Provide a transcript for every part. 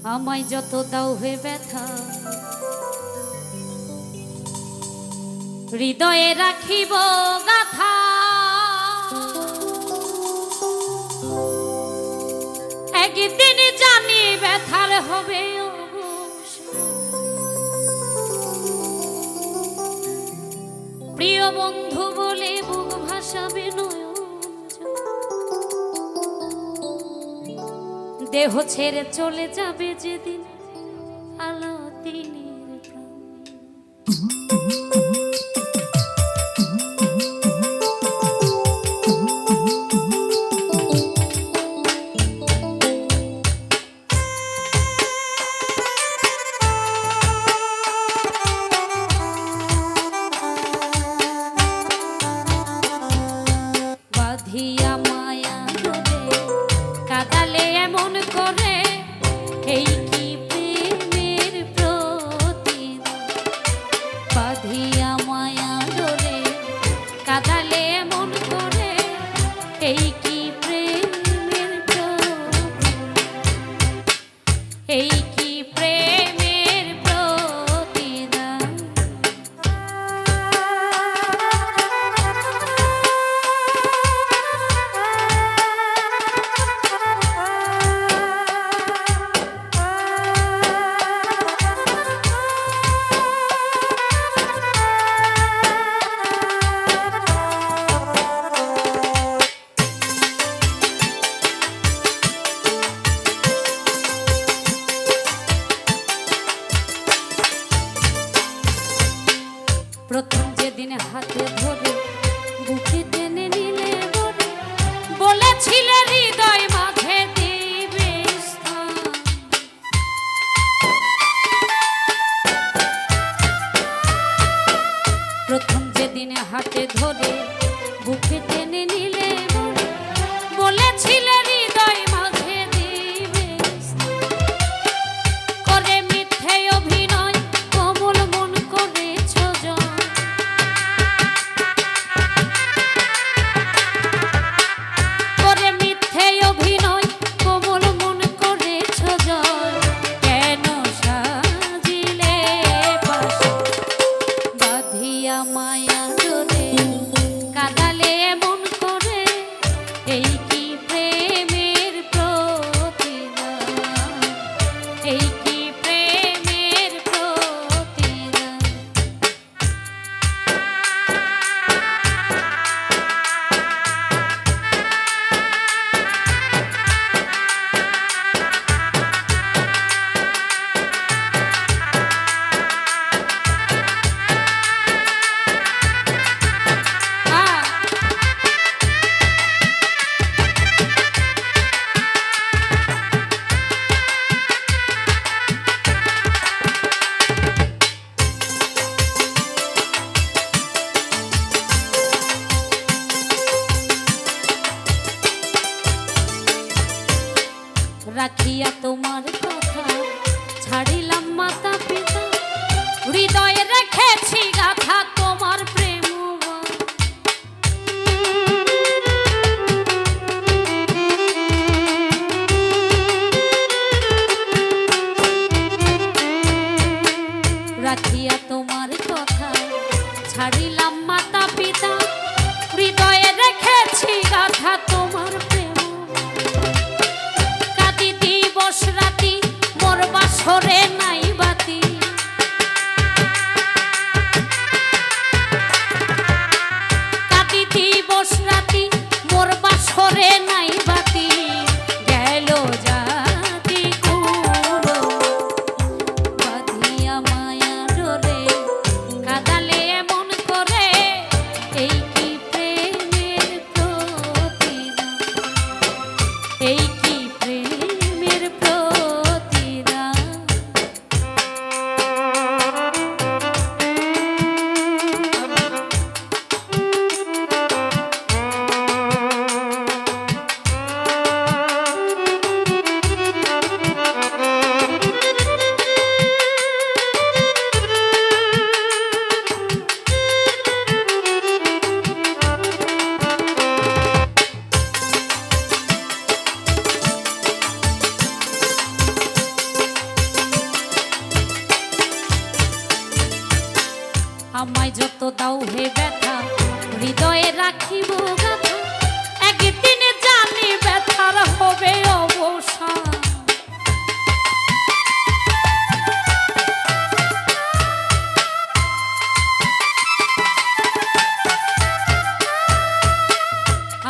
আমায় যত দাও হয়ে ব্যথা হৃদয়ে রাখিব গাথা একদিন জানি ব্যথার হবে প্রিয় বন্ধু বলে বুক ভাসাবে দেহ ছেড়ে চলে যাবে যেদিন আলো দিনের প্রাণ বাঁধিয়া মায়া ধরে কাদালে এমন করে এই কি প্রেমের প্রতিদান বাঁধিয়া মায়া ধরে কাদালে এমন করে এই কি প্রেমের প্রতিদান এই কি প্রেমের প্রতিদান প্রথম যেদিন হাতে ধরে বুকে টেনে নিলে বলেছিলে হৃদয় মাঝে দিবে স্থান প্রথম যেদিন হাতে ধরে বুকে টেনে নিলে বলেছিলে হৃদয় মাঝে দিবে স্থান করে মিথ্যে অভিনয় কোমল মন করেছ করে মিথ্যে অভিনয় কোমল মন করেছ কেন সাজিলে বাঁধিয়া মায়া ধরে কাদালে এমন করে এই কি প্রেমের প্রতিদান এই কি প্রেমের প্রতিদান রাখিয়া তোমার কথা ছাড়িলাম মাতা পিতা হৃদয়ে রেখেছি গাথা তোমার প্রেম রাখিয়া তোমার কথা ছাড়িলাম মাতা পিতা হৃদয়ে রেখেছি গাথা তোমার প্রেম রাতি মোর বাসরে নাই বাতি আমায় যত দাও হে ব্যথা হৃদয়ে রাখিব গাথা একদিনে জানি ব্যথার হবে অবসান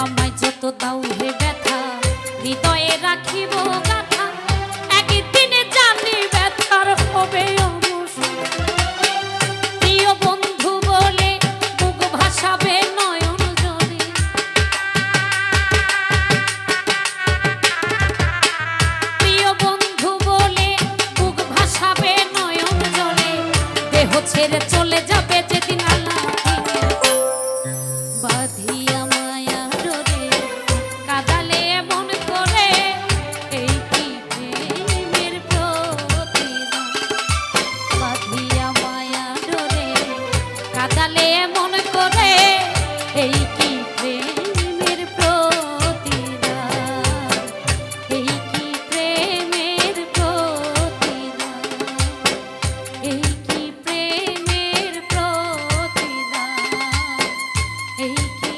আমায় যত দাও হে ব্যথা হৃদয়ে রাখিব গাথা একদিনে জানি ব্যথার হবে অবসান প্রিয় বন্ধু বলে বুক ভাসাবে নয়ন জলে প্রিয় বন্ধু বলে বুক ভাসাবে নয়ন জলে দেহ ছেড়ে চলে যাবে যেদিন আল্লাহ বাঁধিয়া মায়া ডোরে কাঁদালে মন করে এই কি প্রেমের প্রতিদান বাঁধিয়া মায়া ডোরে কাঁদালে মন করে এই কি প্রেমের প্রতিদান এই কি প্রেমের প্রতিদান এই কি প্রেমের প্রতিদান এই কি